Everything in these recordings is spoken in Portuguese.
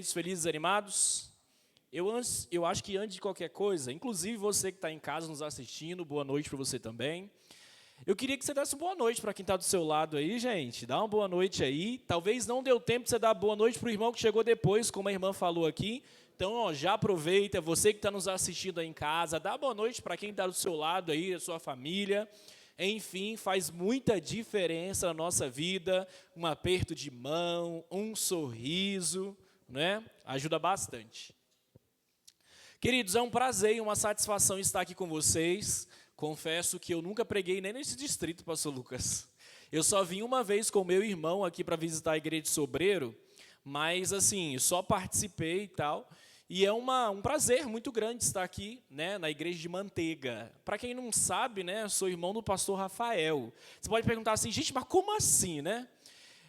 Felizes, animados? Eu acho que antes de qualquer coisa, inclusive você que está em casa nos assistindo, boa noite para você também. Eu queria que você desse boa noite para quem está do seu lado aí, gente. Dá uma boa noite aí. Talvez não deu tempo de você dar boa noite para o irmão que chegou depois, como a irmã falou aqui. Então, já aproveita, você que está nos assistindo aí em casa, dá boa noite para quem está do seu lado aí, a sua família. Enfim, faz muita diferença na nossa vida, um aperto de mão, um sorriso, né? Ajuda bastante. Queridos, é um prazer e uma satisfação estar aqui com vocês. Confesso que eu nunca preguei nem nesse distrito, pastor Lucas. Eu só vim uma vez com meu irmão aqui para visitar a igreja de Sobreiro, mas assim, só participei e tal. E é um prazer muito grande estar aqui, né, na igreja de Manteiga. Para quem não sabe, né, sou irmão do pastor Rafael. Você pode perguntar assim, gente, mas como assim, né?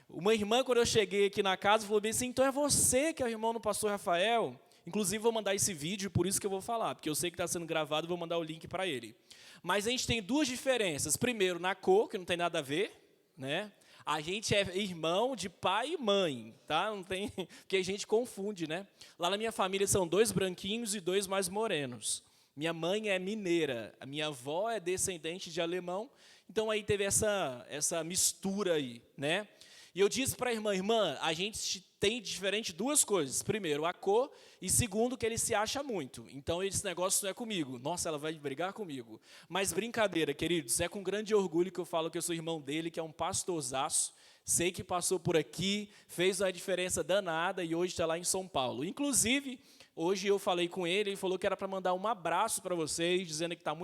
Uma irmã, quando eu cheguei aqui na casa, falou bem assim, então é você que é o irmão do pastor Rafael? Inclusive, vou mandar esse vídeo, por isso que eu vou falar, porque eu sei que está sendo gravado, vou mandar o link para ele. Mas a gente tem duas diferenças. Primeiro, na cor, que não tem nada a ver, né? A gente é irmão de pai e mãe, tá? Não tem, porque a gente confunde, né? Lá na minha família são 2 branquinhos e 2 mais morenos. Minha mãe é mineira, a minha avó é descendente de alemão, então aí teve essa mistura aí, né? E eu disse para a irmã, a gente tem diferente duas coisas. Primeiro, a cor, e segundo, que ele se acha muito. Então, esse negócio não é comigo. Nossa, ela vai brigar comigo. Mas brincadeira, queridos, é com grande orgulho que eu falo que eu sou irmão dele, que é um pastorzaço. Sei que passou por aqui, fez uma diferença danada e hoje está lá em São Paulo. Inclusive, hoje eu falei com ele, ele falou que era para mandar um abraço para vocês, dizendo que está com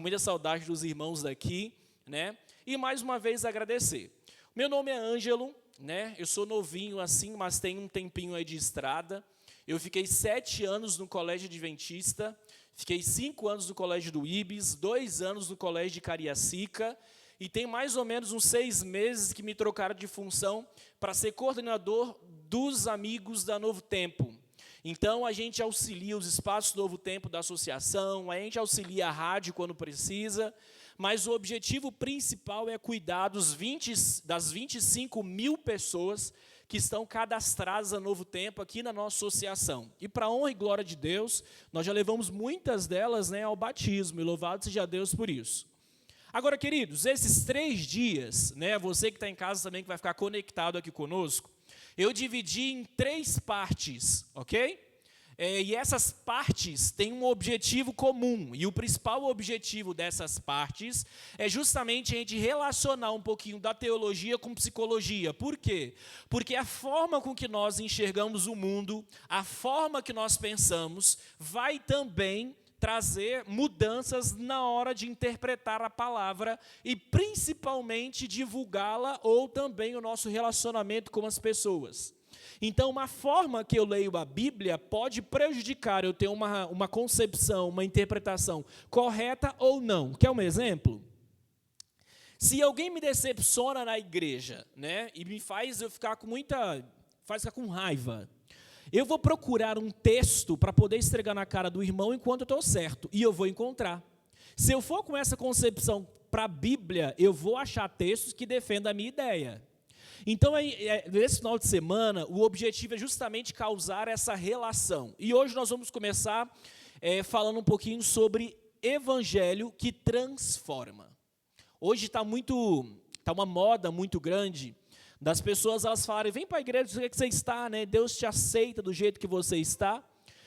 muita saudade dos irmãos daqui, né? E mais uma vez agradecer. Meu nome é Ângelo, né? Eu sou novinho assim, mas tenho um tempinho aí de estrada. Eu fiquei 7 anos no colégio adventista, fiquei 5 anos no colégio do Ibis, 2 anos no colégio de Cariacica, e tem mais ou menos uns 6 meses que me trocaram de função para ser coordenador dos amigos da Novo Tempo. Então, a gente auxilia os espaços Novo Tempo da associação, a gente auxilia a rádio quando precisa, mas o objetivo principal é cuidar das 25 mil pessoas que estão cadastradas a Novo Tempo aqui na nossa associação. E para a honra e glória de Deus, nós já levamos muitas delas, né, ao batismo, e louvado seja Deus por isso. Agora, queridos, esses 3 dias, né, você que está em casa também, que vai ficar conectado aqui conosco, eu dividi em 3 partes, ok? E essas partes têm um objetivo comum, e o principal objetivo dessas partes é justamente a gente relacionar um pouquinho da teologia com psicologia. Por quê? Porque a forma com que nós enxergamos o mundo, a forma que nós pensamos, vai também trazer mudanças na hora de interpretar a palavra e principalmente divulgá-la ou também o nosso relacionamento com as pessoas. Então, uma forma que eu leio a Bíblia pode prejudicar eu ter uma concepção, uma interpretação correta ou não. Quer um exemplo? Se alguém me decepciona na igreja, né, e me faz eu ficar com raiva, eu vou procurar um texto para poder esfregar na cara do irmão enquanto eu estou certo, e eu vou encontrar. Se eu for com essa concepção para a Bíblia, eu vou achar textos que defendam a minha ideia. Então, nesse final de semana, o objetivo é justamente causar essa relação. E hoje nós vamos começar falando um pouquinho sobre evangelho que transforma. Hoje está uma moda muito grande das pessoas, elas falarem, vem para a igreja do jeito que você está, né? Deus te aceita do jeito que você está.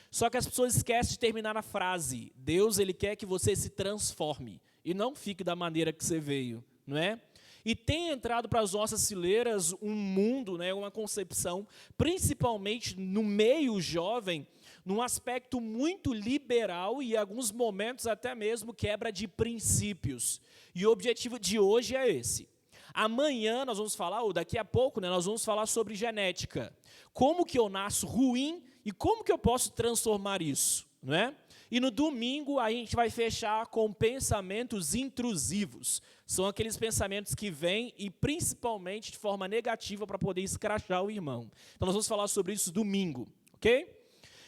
Só que as pessoas esquecem de terminar a frase. Deus, Ele quer que você se transforme e não fique da maneira que você veio, não é? E tem entrado para as nossas fileiras um mundo, né, uma concepção, principalmente no meio jovem, num aspecto muito liberal e, em alguns momentos, até mesmo quebra de princípios. E o objetivo de hoje é esse. Amanhã nós vamos falar, ou daqui a pouco, né, nós vamos falar sobre genética. Como que eu nasço ruim e como que eu posso transformar isso, não é? E no domingo a gente vai fechar com pensamentos intrusivos. São aqueles pensamentos que vêm e principalmente de forma negativa para poder escrachar o irmão. Então nós vamos falar sobre isso domingo, ok?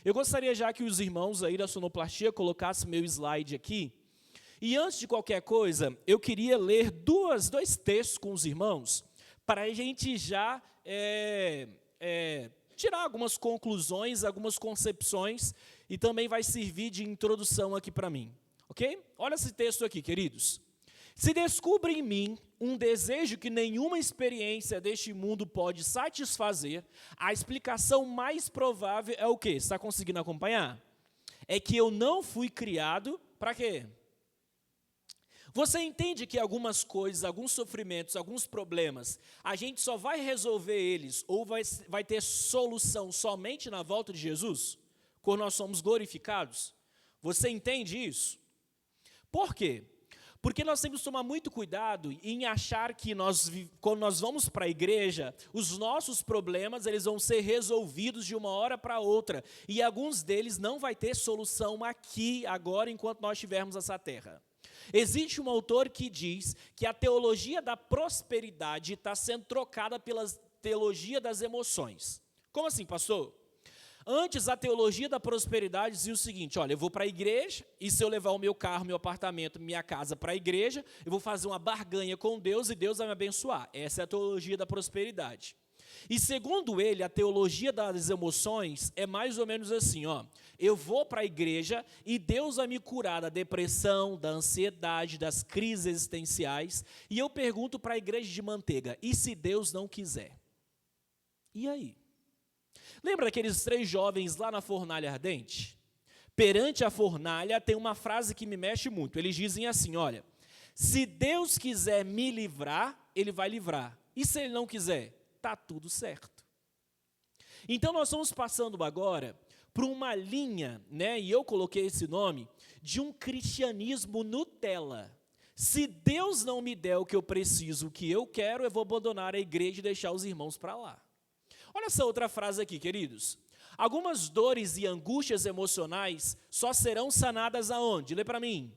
Eu gostaria já que os irmãos aí da sonoplastia colocassem meu slide aqui. E antes de qualquer coisa, eu queria ler dois textos com os irmãos para a gente já tirar algumas conclusões, algumas concepções, e também vai servir de introdução aqui para mim, ok? Olha esse texto aqui, queridos. Se descobre em mim um desejo que nenhuma experiência deste mundo pode satisfazer, a explicação mais provável é o quê? Você está conseguindo acompanhar? É que eu não fui criado para quê? Você entende que algumas coisas, alguns sofrimentos, alguns problemas, a gente só vai resolver eles ou vai ter solução somente na volta de Jesus? Quando nós somos glorificados? Você entende isso? Por quê? Porque nós temos que tomar muito cuidado em achar que quando nós vamos para a igreja, os nossos problemas eles vão ser resolvidos de uma hora para outra. E alguns deles não vai ter solução aqui, agora, enquanto nós estivermos nessa terra. Existe um autor que diz que a teologia da prosperidade está sendo trocada pela teologia das emoções. Como assim, pastor? Antes, a teologia da prosperidade dizia o seguinte, olha, eu vou para a igreja, e se eu levar o meu carro, meu apartamento, minha casa para a igreja, eu vou fazer uma barganha com Deus e Deus vai me abençoar. Essa é a teologia da prosperidade. E segundo ele, a teologia das emoções é mais ou menos assim, ó, eu vou para a igreja e Deus vai me curar da depressão, da ansiedade, das crises existenciais, e eu pergunto para a igreja de Manteiga, e se Deus não quiser? E aí? Lembra daqueles 3 jovens lá na fornalha ardente? Perante a fornalha tem uma frase que me mexe muito, eles dizem assim, olha, se Deus quiser me livrar, Ele vai livrar, e se Ele não quiser? Está tudo certo. Então nós estamos passando agora por uma linha, né, e eu coloquei esse nome, de um cristianismo Nutella. Se Deus não me der o que eu preciso, o que eu quero, eu vou abandonar a igreja e deixar os irmãos para lá. Olha essa outra frase aqui, queridos. Algumas dores e angústias emocionais só serão sanadas aonde? Lê para mim.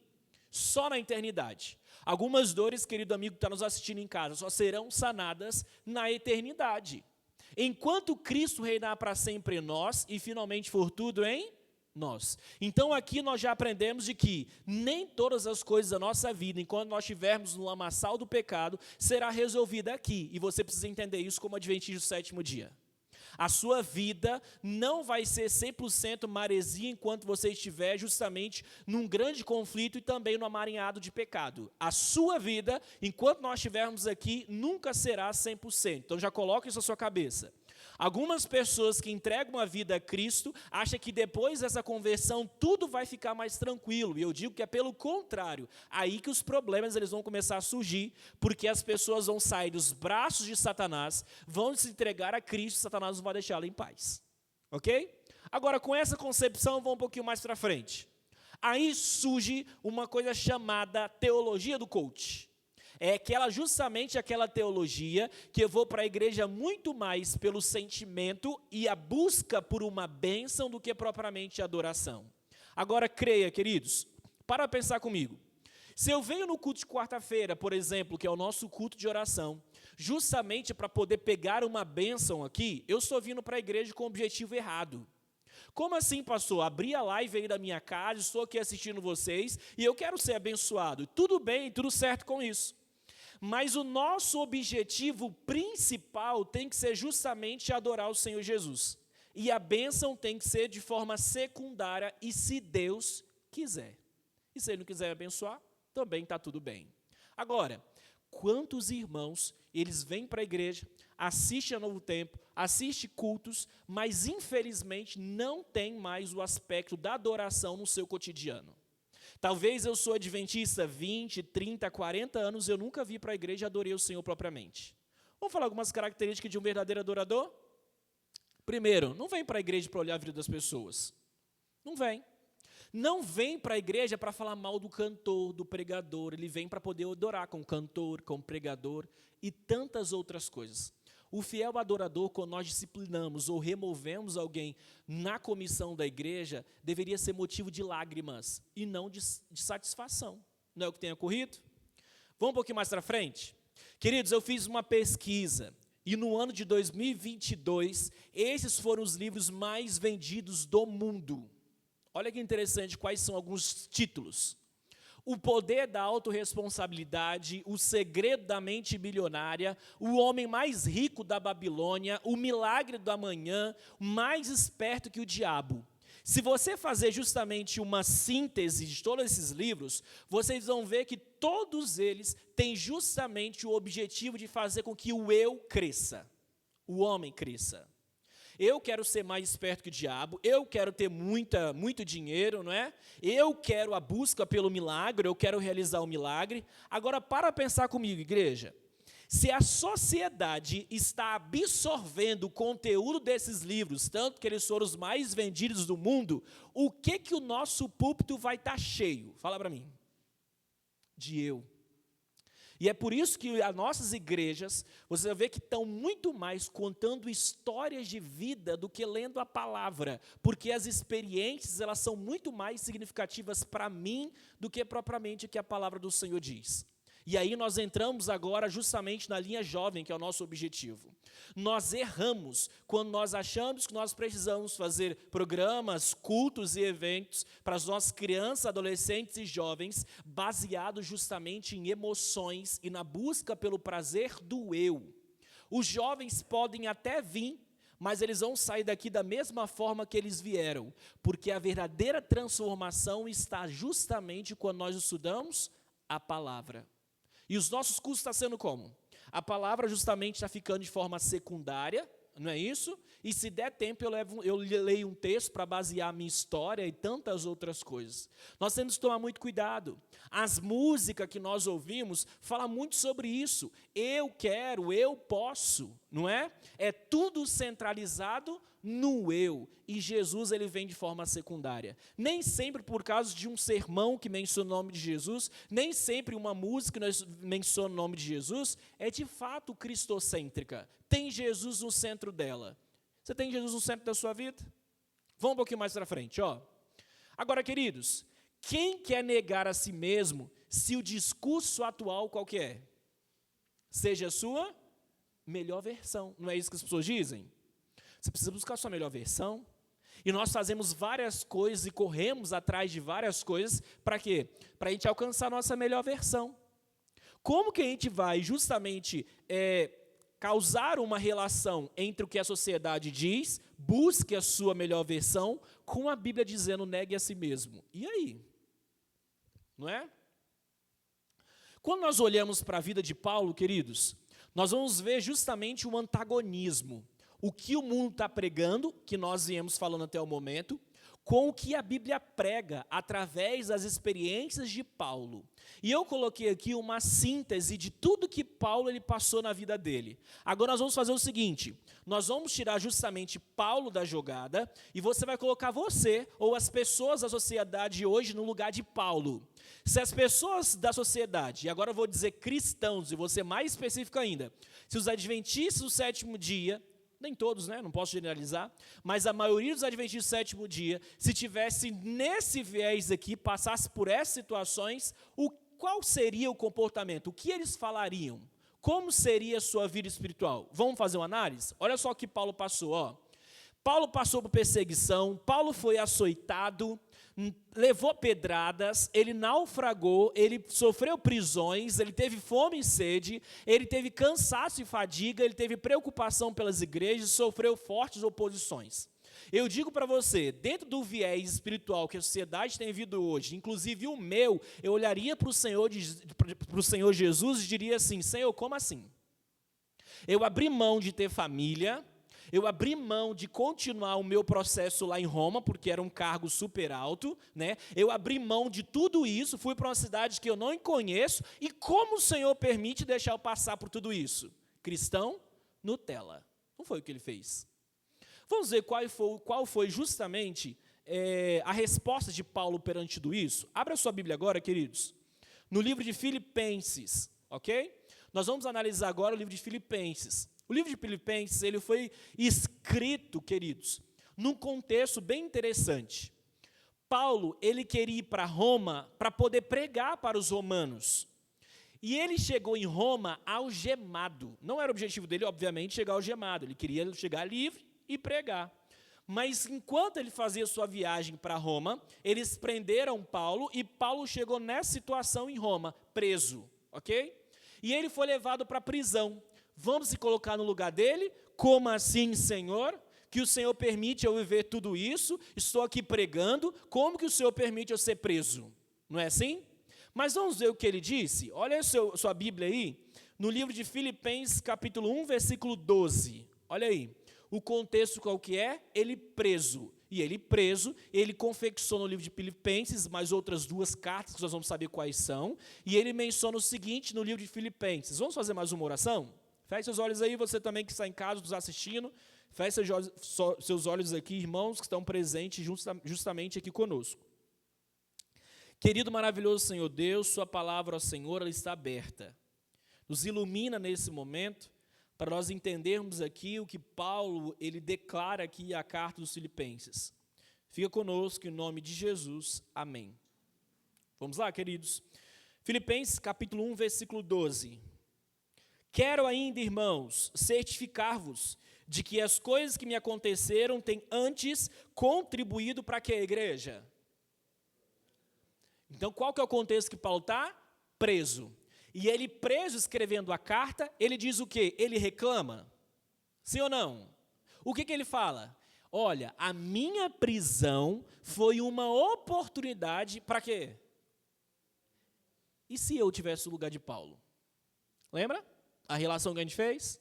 Só na eternidade. Algumas dores, querido amigo que está nos assistindo em casa, só serão sanadas na eternidade. Enquanto Cristo reinar para sempre em nós e finalmente for tudo em nós. Então aqui nós já aprendemos de que nem todas as coisas da nossa vida, enquanto nós estivermos no lamaçal do pecado, será resolvida aqui. E você precisa entender isso como adventista do 7º dia. A sua vida não vai ser 100% maresia enquanto você estiver justamente num grande conflito e também no amaranhado de pecado. A sua vida, enquanto nós estivermos aqui, nunca será 100%. Então já coloca isso na sua cabeça. Algumas pessoas que entregam a vida a Cristo acham que depois dessa conversão tudo vai ficar mais tranquilo. E eu digo que é pelo contrário. Aí que os problemas eles vão começar a surgir, porque as pessoas vão sair dos braços de Satanás, vão se entregar a Cristo e Satanás não vai deixá-la em paz. Ok? Agora, com essa concepção, vamos um pouquinho mais para frente. Aí surge uma coisa chamada teologia do coach. É justamente aquela teologia que eu vou para a igreja muito mais pelo sentimento e a busca por uma bênção do que propriamente a adoração. Agora, creia, queridos, para pensar comigo. Se eu venho no culto de quarta-feira, por exemplo, que é o nosso culto de oração, justamente para poder pegar uma bênção aqui, eu estou vindo para a igreja com o objetivo errado. Como assim, pastor? Abri a live aí da minha casa, estou aqui assistindo vocês e eu quero ser abençoado. Tudo bem, tudo certo com isso. Mas o nosso objetivo principal tem que ser justamente adorar o Senhor Jesus. E a bênção tem que ser de forma secundária e se Deus quiser. E se Ele não quiser abençoar, também está tudo bem. Agora, quantos irmãos, eles vêm para a igreja, assistem a Novo Tempo, assistem cultos, mas infelizmente não tem mais o aspecto da adoração no seu cotidiano. Talvez eu sou adventista 20, 30, 40 anos, eu nunca vi para a igreja e adorei o Senhor propriamente. Vamos falar algumas características de um verdadeiro adorador? Primeiro, não vem para a igreja para olhar a vida das pessoas. Não vem. Não vem para a igreja para falar mal do cantor, do pregador. Ele vem para poder adorar com o cantor, com o pregador e tantas outras coisas. O fiel adorador, quando nós disciplinamos ou removemos alguém na comissão da igreja, deveria ser motivo de lágrimas e não de satisfação. Não é o que tem ocorrido? Vamos um pouquinho mais para frente? Queridos, eu fiz uma pesquisa e no ano de 2022, esses foram os livros mais vendidos do mundo. Olha que interessante, quais são alguns títulos. o poder da autorresponsabilidade, o segredo da mente bilionária, o homem mais rico da Babilônia, o milagre do amanhã, mais esperto que o diabo. Se você fazer justamente uma síntese de todos esses livros, vocês vão ver que todos eles têm justamente o objetivo de fazer com que o eu cresça, o homem cresça. Eu quero ser mais esperto que o diabo, eu quero ter muito dinheiro, não é? Eu quero a busca pelo milagre, eu quero realizar o milagre. Agora, para pensar comigo, igreja. Se a sociedade está absorvendo o conteúdo desses livros, tanto que eles foram os mais vendidos do mundo, o que o nosso púlpito vai estar cheio? Fala para mim. De eu. E é por isso que as nossas igrejas, você vai ver que estão muito mais contando histórias de vida do que lendo a palavra, porque as experiências, elas são muito mais significativas para mim do que propriamente o que a palavra do Senhor diz. E aí nós entramos agora justamente na linha jovem, que é o nosso objetivo. Nós erramos quando nós achamos que nós precisamos fazer programas, cultos e eventos para as nossas crianças, adolescentes e jovens, baseados justamente em emoções e na busca pelo prazer do eu. Os jovens podem até vir, mas eles vão sair daqui da mesma forma que eles vieram, porque a verdadeira transformação está justamente quando nós estudamos a palavra. E os nossos cursos estão sendo como? A palavra justamente está ficando de forma secundária, não é isso? E se der tempo eu leio um texto para basear a minha história e tantas outras coisas. Nós temos que tomar muito cuidado. As músicas que nós ouvimos falam muito sobre isso. Eu quero, eu posso, não é? É tudo centralizado no eu. E Jesus, ele vem de forma secundária. Nem sempre por causa de um sermão que menciona o nome de Jesus, nem sempre uma música que menciona o nome de Jesus, é de fato cristocêntrica. Tem Jesus no centro dela. Você tem Jesus no centro da sua vida? Vamos um pouquinho mais para frente, ó. Agora, queridos, quem quer negar a si mesmo se o discurso atual qual que é? Seja a sua melhor versão. Não é isso que as pessoas dizem? Você precisa buscar a sua melhor versão. E nós fazemos várias coisas e corremos atrás de várias coisas. Para quê? Para a gente alcançar a nossa melhor versão. Como que a gente vai justamente causar uma relação entre o que a sociedade diz, busque a sua melhor versão, com a Bíblia dizendo negue a si mesmo? E aí? Não é? Quando nós olhamos para a vida de Paulo, queridos, nós vamos ver justamente um antagonismo. O que o mundo está pregando, que nós viemos falando até o momento, com o que a Bíblia prega através das experiências de Paulo. E eu coloquei aqui uma síntese de tudo que Paulo ele passou na vida dele. Agora nós vamos fazer o seguinte, nós vamos tirar justamente Paulo da jogada e você vai colocar você ou as pessoas da sociedade hoje no lugar de Paulo. Se as pessoas da sociedade, e agora eu vou dizer cristãos, e vou ser mais específico ainda, se os adventistas do sétimo dia, nem todos, né? Não posso generalizar, mas a maioria dos adventistas do sétimo dia, se tivesse nesse viés aqui, passasse por essas situações, qual seria o comportamento? O que eles falariam? Como seria a sua vida espiritual? Vamos fazer uma análise? Olha só o que Paulo passou, ó. Paulo passou por perseguição, Paulo foi açoitado, levou pedradas, ele naufragou, ele sofreu prisões, ele teve fome e sede, ele teve cansaço e fadiga, ele teve preocupação pelas igrejas, sofreu fortes oposições. Eu digo para você, dentro do viés espiritual que a sociedade tem vivido hoje, inclusive o meu, eu olharia para o Senhor Jesus e diria assim, Senhor, como assim? Eu abri mão de ter família, eu abri mão de continuar o meu processo lá em Roma, porque era um cargo super alto, né? Eu abri mão de tudo isso, fui para uma cidade que eu não conheço, e como o Senhor permite deixar eu passar por tudo isso? Cristão, Nutella. Não foi o que ele fez. Vamos ver qual foi justamente a resposta de Paulo perante tudo isso? Abra a sua Bíblia agora, queridos, no livro de Filipenses, ok? Nós vamos analisar agora o livro de Filipenses. O livro de Filipenses, ele foi escrito, queridos, num contexto bem interessante. Paulo, ele queria ir para Roma para poder pregar para os romanos. E ele chegou em Roma algemado. Não era o objetivo dele, obviamente, chegar algemado. Ele queria chegar livre e pregar. Mas enquanto ele fazia sua viagem para Roma, eles prenderam Paulo e Paulo chegou nessa situação em Roma, preso, ok? E ele foi levado para a prisão. Vamos se colocar no lugar dele? Como assim, Senhor? Que o Senhor permite eu viver tudo isso? Estou aqui pregando, como que o Senhor permite eu ser preso? Não é assim? Mas vamos ver o que ele disse? Olha a sua Bíblia aí, no livro de Filipenses, capítulo 1, versículo 12. Olha aí, o contexto qual que é? Ele preso. E ele preso, ele confeccionou no livro de Filipenses, mais outras 2 cartas, que nós vamos saber quais são. E ele menciona o seguinte no livro de Filipenses. Vamos fazer mais uma oração? Feche seus olhos aí, você também que está em casa nos assistindo. Feche seus olhos aqui, irmãos que estão presentes justamente aqui conosco. Querido maravilhoso Senhor Deus, sua palavra, ó Senhor, ela está aberta. Nos ilumina nesse momento, para nós entendermos aqui o que Paulo, ele declara aqui a carta dos Filipenses. Fica conosco em nome de Jesus, amém. Vamos lá, queridos. Filipenses capítulo 1, versículo 12. Quero ainda, irmãos, certificar-vos de que as coisas que me aconteceram têm antes contribuído para que a igreja? Então, qual que é o contexto que Paulo está? Preso. E ele preso, escrevendo a carta, ele diz o quê? Ele reclama? Sim ou não? O que ele fala? Olha, a minha prisão foi uma oportunidade para quê? E se eu tivesse o lugar de Paulo? Lembra a relação que a gente fez?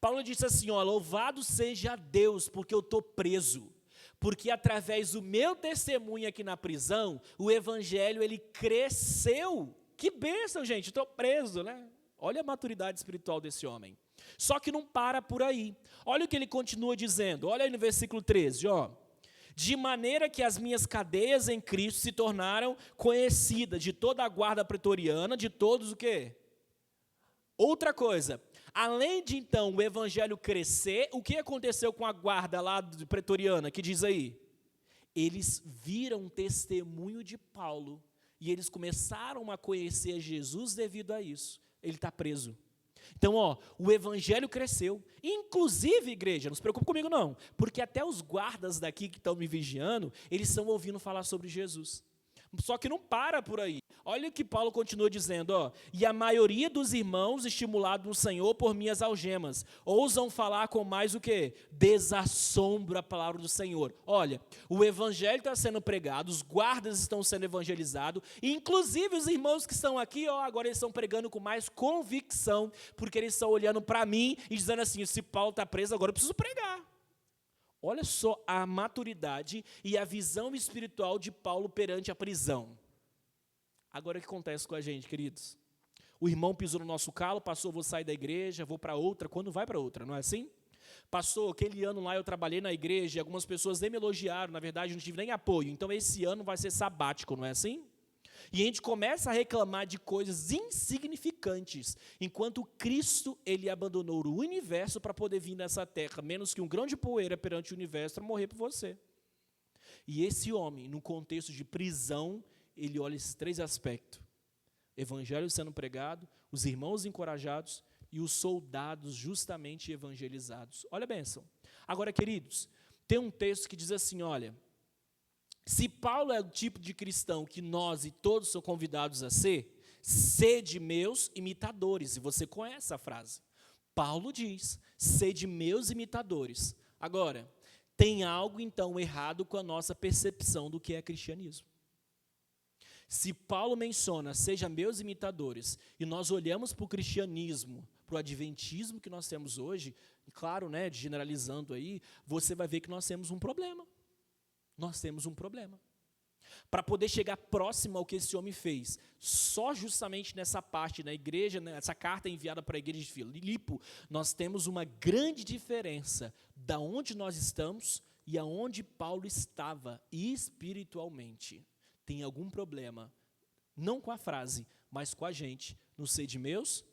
Paulo disse assim, ó, louvado seja Deus, porque eu estou preso. Porque através do meu testemunho aqui na prisão, o evangelho, ele cresceu. Que bênção, gente, estou preso, né? Olha a maturidade espiritual desse homem. Só que não para por aí. Olha o que ele continua dizendo, olha aí no versículo 13, ó. De maneira que as minhas cadeias em Cristo se tornaram conhecidas de toda a guarda pretoriana, de todos o quê? Outra coisa, além de então o evangelho crescer, o que aconteceu com a guarda lá pretoriana, que diz aí? Eles viram o testemunho de Paulo e eles começaram a conhecer Jesus devido a isso. Ele está preso. Então, ó, o evangelho cresceu. Inclusive, igreja, não se preocupe comigo não, porque até os guardas daqui que estão me vigiando, eles estão ouvindo falar sobre Jesus. Só que não para por aí. Olha o que Paulo continua dizendo, ó. E a maioria dos irmãos, estimulados no Senhor por minhas algemas, ousam falar com mais o quê? Desassombro a palavra do Senhor. Olha, o evangelho está sendo pregado, os guardas estão sendo evangelizados, e inclusive os irmãos que estão aqui, ó, agora eles estão pregando com mais convicção, porque eles estão olhando para mim e dizendo assim, se Paulo está preso, agora eu preciso pregar. Olha só a maturidade e a visão espiritual de Paulo perante a prisão. Agora o que acontece com a gente, queridos? O irmão pisou no nosso calo, passou, vou sair da igreja, vou para outra, quando vai para outra, não é assim? Passou, aquele ano lá eu trabalhei na igreja e algumas pessoas nem me elogiaram, na verdade não tive nem apoio, então esse ano vai ser sabático, não é assim? E a gente começa a reclamar de coisas insignificantes, enquanto Cristo, ele abandonou o universo para poder vir nessa terra, menos que um grão de poeira perante o universo para morrer por você. E esse homem, no contexto de prisão, ele olha esses 3 aspectos. Evangelho sendo pregado, os irmãos encorajados e os soldados justamente evangelizados. Olha a bênção. Agora, queridos, tem um texto que diz assim, olha, se Paulo é o tipo de cristão que nós e todos são convidados a ser, sede meus imitadores. E você conhece a frase. Paulo diz, sede meus imitadores. Agora, tem algo então errado com a nossa percepção do que é cristianismo. Se Paulo menciona, seja meus imitadores, e nós olhamos para o cristianismo, para o adventismo que nós temos hoje, claro, né, generalizando aí, você vai ver que nós temos um problema. Nós temos um problema. Para poder chegar próximo ao que esse homem fez, só justamente nessa parte, na igreja, nessa carta enviada para a igreja de Filipe, nós temos uma grande diferença da onde nós estamos e aonde Paulo estava espiritualmente. Tem algum problema, não com a frase, mas com a gente, no ser de meus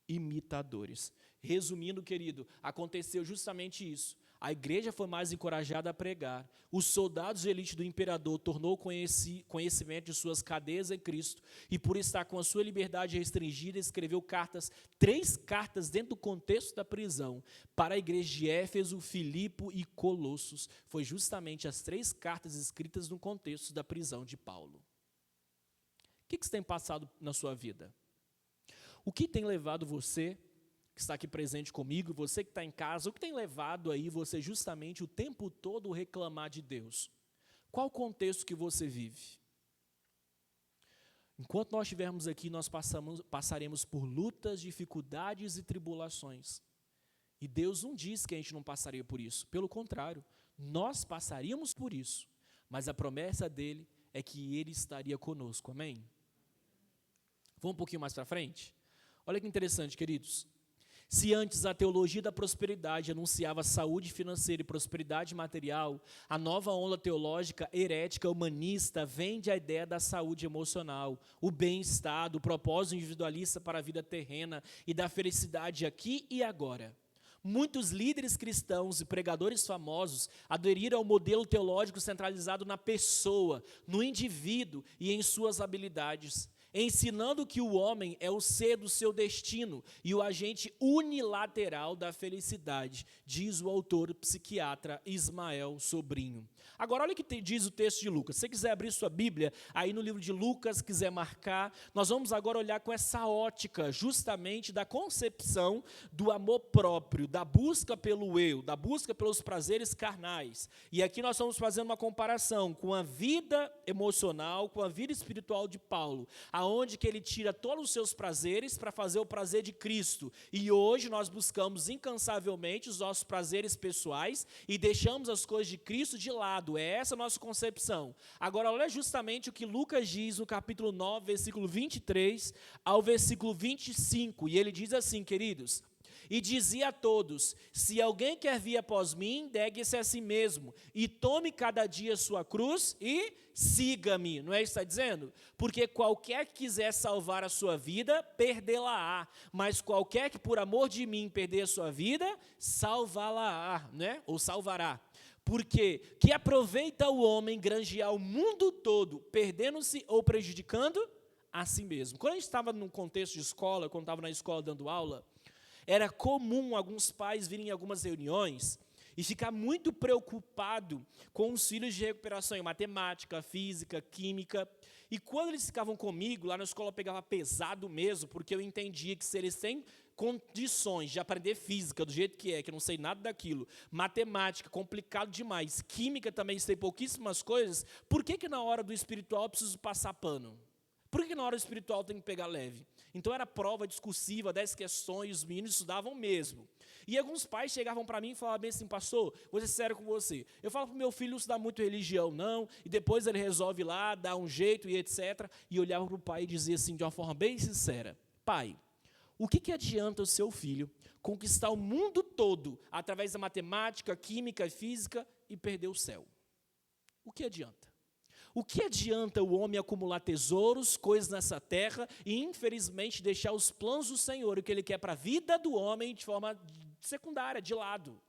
imitadores. Resumindo, querido, aconteceu justamente isso. A igreja foi mais encorajada a pregar. Os soldados de elite do imperador tornou conhecimento de suas cadeias em Cristo e, por estar com a sua liberdade restringida, escreveu três cartas dentro do contexto da prisão para a igreja de Éfeso, Filipe e Colossos. Foi justamente as 3 cartas escritas no contexto da prisão de Paulo. O que você tem passado na sua vida? O que tem levado você, que está aqui presente comigo, você que está em casa, o que tem levado aí você justamente o tempo todo reclamar de Deus? Qual o contexto que você vive? Enquanto nós estivermos aqui, nós passaremos por lutas, dificuldades e tribulações. E Deus não diz que a gente não passaria por isso. Pelo contrário, nós passaríamos por isso. Mas a promessa dele é que ele estaria conosco. Amém? Vamos um pouquinho mais para frente? Olha que interessante, queridos. Se antes a teologia da prosperidade anunciava saúde financeira e prosperidade material, a nova onda teológica herética humanista vende a ideia da saúde emocional, o bem-estar, do propósito individualista para a vida terrena e da felicidade aqui e agora. Muitos líderes cristãos e pregadores famosos aderiram ao modelo teológico centralizado na pessoa, no indivíduo e em suas habilidades, ensinando que o homem é o ser do seu destino e o agente unilateral da felicidade, diz o autor psiquiatra Ismael Sobrinho. Agora, olha o que diz o texto de Lucas. Se você quiser abrir sua Bíblia, aí no livro de Lucas, quiser marcar, nós vamos agora olhar com essa ótica, justamente da concepção do amor próprio, da busca pelo eu, da busca pelos prazeres carnais. E aqui nós estamos fazendo uma comparação com a vida emocional, com a vida espiritual de Paulo, aonde que ele tira todos os seus prazeres para fazer o prazer de Cristo. E hoje nós buscamos incansavelmente os nossos prazeres pessoais e deixamos as coisas de Cristo de lado. É essa a nossa concepção. Agora, olha justamente o que Lucas diz no capítulo 9, versículo 23 ao versículo 25. E ele diz assim, queridos: e dizia a todos: se alguém quer vir após mim, negue-se a si mesmo, e tome cada dia sua cruz e siga-me. Não é isso que está dizendo? Porque qualquer que quiser salvar a sua vida, perdê-la-á. Mas qualquer que por amor de mim perder a sua vida, salvá-la-á, né? Ou salvará. Porque que aproveita o homem granjear o mundo todo, perdendo-se ou prejudicando a si mesmo. Quando a gente estava num contexto de escola, quando estava na escola dando aula, era comum alguns pais virem em algumas reuniões e ficar muito preocupado com os filhos de recuperação em matemática, física, química. E quando eles ficavam comigo, lá na escola eu pegava pesado mesmo, porque eu entendia que se eles têm condições de aprender física do jeito que eu não sei nada daquilo, matemática, complicado demais, química também sei pouquíssimas coisas, por que na hora do espiritual eu preciso passar pano? Por que na hora do espiritual tem que pegar leve? Então era prova discursiva, 10 questões, os meninos estudavam mesmo. E alguns pais chegavam para mim e falavam bem assim: pastor, vou ser sério com você. Eu falo para o meu filho não estudar muito religião, não, e depois ele resolve lá, dá um jeito e etc. E eu olhava para o pai e dizia assim, de uma forma bem sincera: pai, o que adianta o seu filho conquistar o mundo todo através da matemática, química e física e perder o céu? O que adianta? O que adianta o homem acumular tesouros, coisas nessa terra e, infelizmente, deixar os planos do Senhor, o que Ele quer para a vida do homem, de forma secundária, de lado?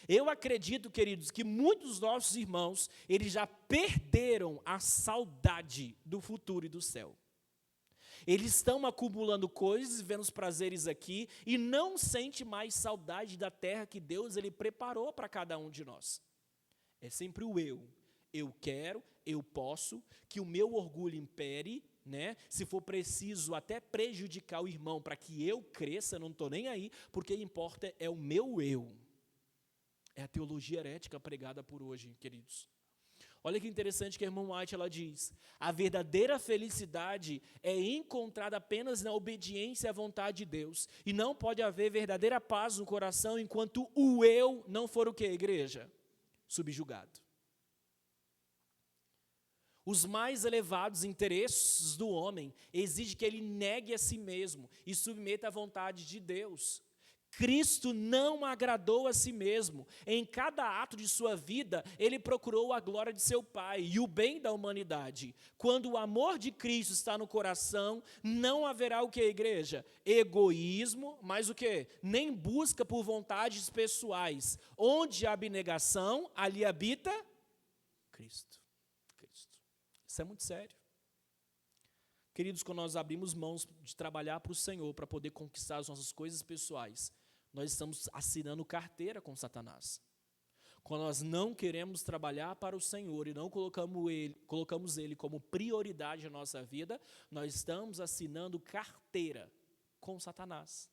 Eu acredito, queridos, que muitos dos nossos irmãos, eles já perderam a saudade do futuro e do céu. Eles estão acumulando coisas, vendo os prazeres aqui, e não sente mais saudade da terra que Deus ele preparou para cada um de nós. É sempre o eu. Eu quero, eu posso, que o meu orgulho impere, né? Se for preciso até prejudicar o irmão para que eu cresça, não estou nem aí, porque o que importa é o meu eu. É a teologia herética pregada por hoje, queridos. Olha que interessante que a irmã White ela diz: a verdadeira felicidade é encontrada apenas na obediência à vontade de Deus, e não pode haver verdadeira paz no coração enquanto o eu não for o que, igreja? Subjugado. Os mais elevados interesses do homem exigem que ele negue a si mesmo e submeta à vontade de Deus. Cristo não agradou a si mesmo. Em cada ato de sua vida, ele procurou a glória de seu Pai e o bem da humanidade. Quando o amor de Cristo está no coração, não haverá o que, igreja? Egoísmo, mas o que? Nem busca por vontades pessoais. Onde há abnegação, ali habita Cristo. Isso é muito sério. Queridos, quando nós abrimos mãos de trabalhar para o Senhor, para poder conquistar as nossas coisas pessoais, nós estamos assinando carteira com Satanás. Quando nós não queremos trabalhar para o Senhor e não colocamos Ele como prioridade na nossa vida, nós estamos assinando carteira com Satanás.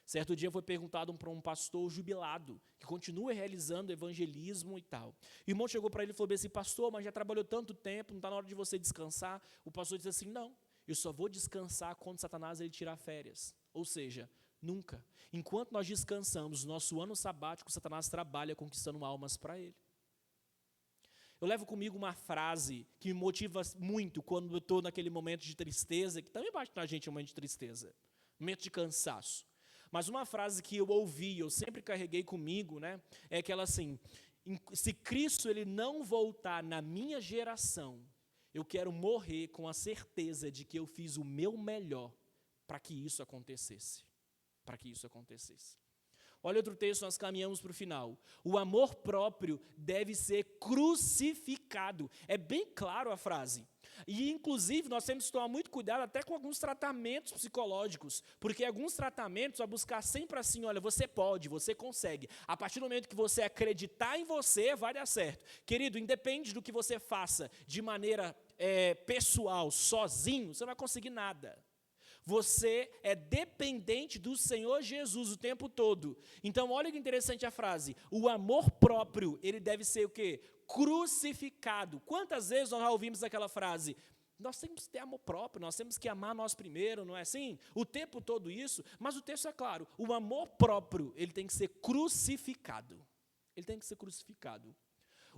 Certo dia foi perguntado para um pastor jubilado, que continua realizando evangelismo e tal. E o irmão chegou para ele e falou assim: pastor, mas já trabalhou tanto tempo, não está na hora de você descansar? O pastor disse assim: não, eu só vou descansar quando Satanás ele tirar férias. Ou seja, nunca. Enquanto nós descansamos, nosso ano sabático, Satanás trabalha conquistando almas para ele. Eu levo comigo uma frase que me motiva muito quando eu estou naquele momento de tristeza, que também bate na gente um momento de tristeza, momento de cansaço. Mas uma frase que eu ouvi, eu sempre carreguei comigo, né, é aquela assim: se Cristo ele não voltar na minha geração, eu quero morrer com a certeza de que eu fiz o meu melhor para que isso acontecesse. Para que isso acontecesse. Olha outro texto, nós caminhamos para o final. O amor próprio deve ser crucificado. É bem claro a frase. E, inclusive, nós temos que tomar muito cuidado até com alguns tratamentos psicológicos, porque alguns tratamentos vão buscar sempre assim: olha, você pode, você consegue. A partir do momento que você acreditar em você, vai dar certo. Querido, independe do que você faça de maneira pessoal, sozinho, você não vai conseguir nada. Você é dependente do Senhor Jesus o tempo todo. Então, olha que interessante a frase. O amor próprio, ele deve ser o quê? Crucificado. Quantas vezes nós já ouvimos aquela frase? Nós temos que ter amor próprio, nós temos que amar nós primeiro, não é assim? O tempo todo isso, mas o texto é claro. O amor próprio, ele tem que ser crucificado. Ele tem que ser crucificado.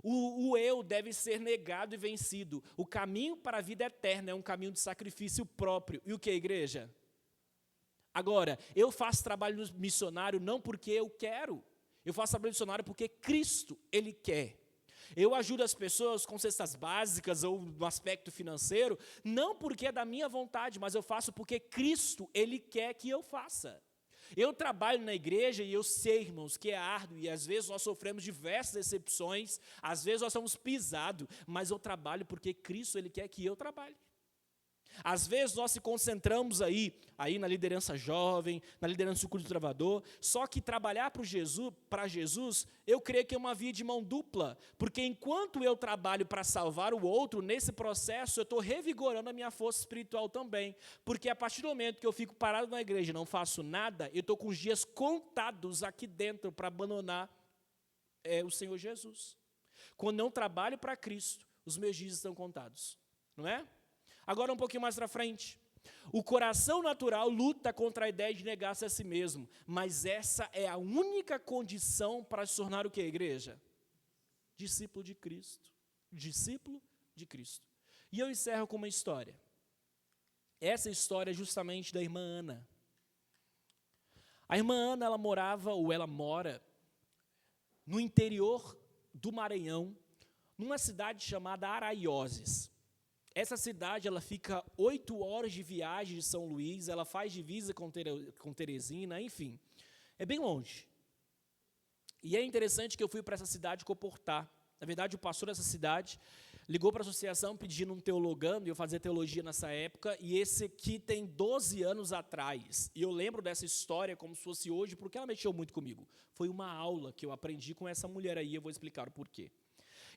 O eu deve ser negado e vencido. O caminho para a vida eterna é um caminho de sacrifício próprio. E o que, igreja? Agora, eu faço trabalho missionário não porque eu quero. Eu faço trabalho missionário porque Cristo, Ele quer. Eu ajudo as pessoas com cestas básicas ou no aspecto financeiro, não porque é da minha vontade, mas eu faço porque Cristo, Ele quer que eu faça. Eu trabalho na igreja e eu sei, irmãos, que é árduo e às vezes nós sofremos diversas decepções, às vezes nós somos pisados, mas eu trabalho porque Cristo, Ele quer que eu trabalhe. Às vezes nós se concentramos aí na liderança jovem, na liderança do culto travador, só que trabalhar para Jesus, eu creio que é uma via de mão dupla, porque enquanto eu trabalho para salvar o outro, nesse processo eu estou revigorando a minha força espiritual também, porque a partir do momento que eu fico parado na igreja e não faço nada, eu estou com os dias contados aqui dentro para abandonar o Senhor Jesus. Quando eu trabalho para Cristo, os meus dias estão contados, não é? Agora um pouquinho mais para frente. O coração natural luta contra a ideia de negar-se a si mesmo, mas essa é a única condição para se tornar o que, igreja? Discípulo de Cristo. Discípulo de Cristo. E eu encerro com uma história. Essa história é justamente da irmã Ana. A irmã Ana, ela mora no interior do Maranhão, numa cidade chamada Araioses. Essa cidade, ela fica 8 horas de viagem de São Luís, ela faz divisa com Teresina, enfim, é bem longe. E é interessante que eu fui para essa cidade comportar. Na verdade, o pastor dessa cidade ligou para a associação pedindo um teologando, e eu fazia teologia nessa época, e esse aqui tem 12 anos atrás. E eu lembro dessa história como se fosse hoje, porque ela mexeu muito comigo. Foi uma aula que eu aprendi com essa mulher aí, eu vou explicar o porquê.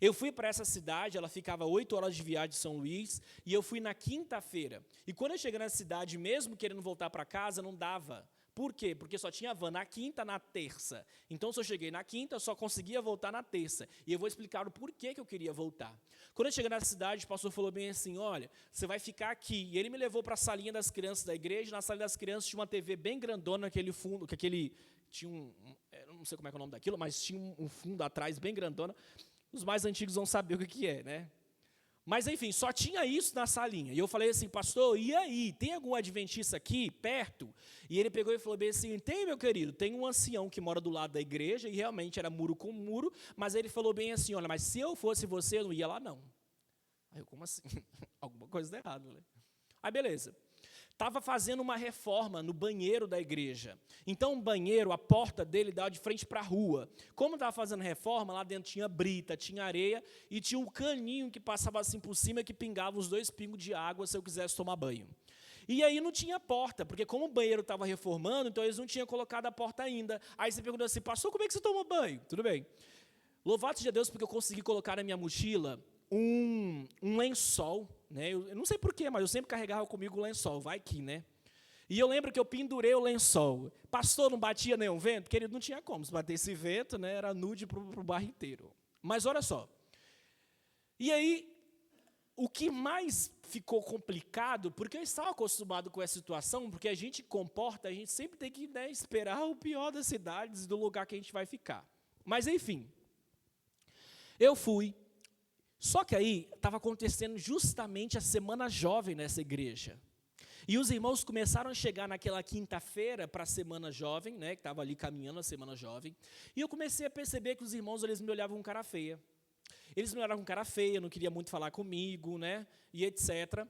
Eu fui para essa cidade, ela ficava 8 horas de viagem de São Luís, e eu fui na quinta-feira. E quando eu cheguei na cidade, mesmo querendo voltar para casa, não dava. Por quê? Porque só tinha van na quinta, na terça. Então, se eu cheguei na quinta, eu só conseguia voltar na terça. E eu vou explicar o porquê que eu queria voltar. Quando eu cheguei na cidade, o pastor falou bem assim: olha, você vai ficar aqui. E ele me levou para a salinha das crianças da igreja. Na salinha das crianças tinha uma TV bem grandona, naquele fundo, que aquele tinha não sei como é que é o nome daquilo, mas tinha um fundo atrás bem grandona. Os mais antigos vão saber o que é, né? Mas, enfim, só tinha isso na salinha. E eu falei assim, pastor, e aí? Tem algum adventista aqui, perto? E ele pegou e falou bem assim, tem, meu querido, tem um ancião que mora do lado da igreja, e realmente era muro com muro, mas ele falou bem assim, olha, mas se eu fosse você, eu não ia lá, não. Aí eu, como assim? Alguma coisa está errada, né? Aí, beleza. Estava fazendo uma reforma no banheiro da igreja. Então, o banheiro, a porta dele dava de frente para a rua. Como estava fazendo reforma, lá dentro tinha brita, tinha areia e tinha um caninho que passava assim por cima que pingava os 2 pingos de água se eu quisesse tomar banho. E aí não tinha porta, porque como o banheiro estava reformando, então eles não tinham colocado a porta ainda. Aí você perguntou assim, pastor, como é que você toma banho? Tudo bem. Louvado seja Deus porque eu consegui colocar na minha mochila um lençol, né? Eu não sei porquê, mas eu sempre carregava comigo o lençol, vai que, né? E eu lembro que eu pendurei o lençol. Pastor, não batia nenhum vento? Querido, não tinha como. Se batesse vento, né, era nude para o bairro inteiro. Mas olha só. E aí, o que mais ficou complicado, porque eu estava acostumado com essa situação, porque a gente comporta, a gente sempre tem que, né, esperar o pior das cidades, do lugar que a gente vai ficar. Mas, enfim, eu fui. Só que aí estava acontecendo justamente a Semana Jovem nessa igreja. E os irmãos começaram a chegar naquela quinta-feira para a Semana Jovem, né, que estava ali caminhando a Semana Jovem, e eu comecei a perceber que os irmãos eles me olhavam com cara feia. Eles me olhavam com cara feia, não queriam muito falar comigo, né, e etc.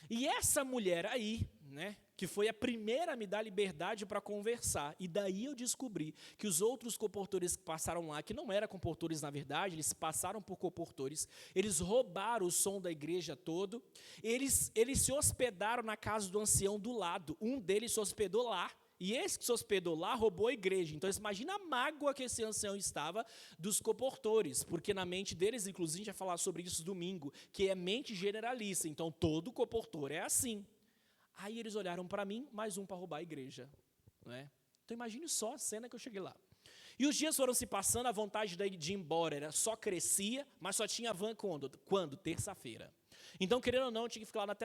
E essa mulher aí, né, que foi a primeira a me dar liberdade para conversar, e daí eu descobri que os outros comportores que passaram lá, que não eram comportores na verdade, eles passaram por comportores, eles roubaram o som da igreja todo, eles se hospedaram na casa do ancião do lado, um deles se hospedou lá, e esse que se hospedou lá roubou a igreja. Então, você imagina a mágoa que esse ancião estava dos comportores, porque na mente deles, inclusive, a gente vai falar sobre isso domingo, que é mente generalista, então todo comportor é assim. Aí eles olharam para mim, mais um para roubar a igreja. Né? Então imagine só a cena que eu cheguei lá. E os dias foram se passando, a vontade de ir embora era, só crescia, mas só tinha van quando? Terça-feira. Então, querendo ou não, eu tinha que ficar lá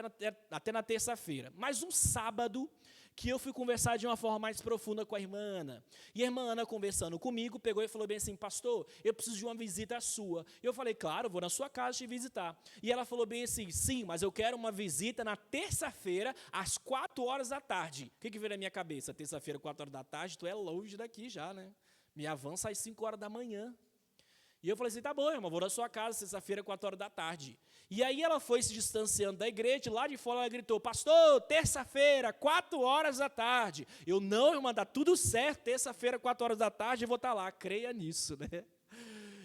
até na terça-feira. Mas um sábado, que eu fui conversar de uma forma mais profunda com a irmã Ana. E a irmã Ana, conversando comigo, pegou e falou bem assim, pastor, eu preciso de uma visita sua. E eu falei, claro, vou na sua casa te visitar. E ela falou bem assim, sim, mas eu quero uma visita na terça-feira, às 4h da tarde. O que veio na minha cabeça? Terça-feira, 4h da tarde, tu é longe daqui já, né? Minha van sai 5h da manhã. E eu falei assim, tá bom, irmão, vou na sua casa, sexta-feira, 4h da tarde. E aí ela foi se distanciando da igreja, lá de fora ela gritou, pastor, terça-feira, 4h da tarde. Eu, não, irmã, dá tudo certo, terça-feira, 4h da tarde, eu vou estar lá, creia nisso, né?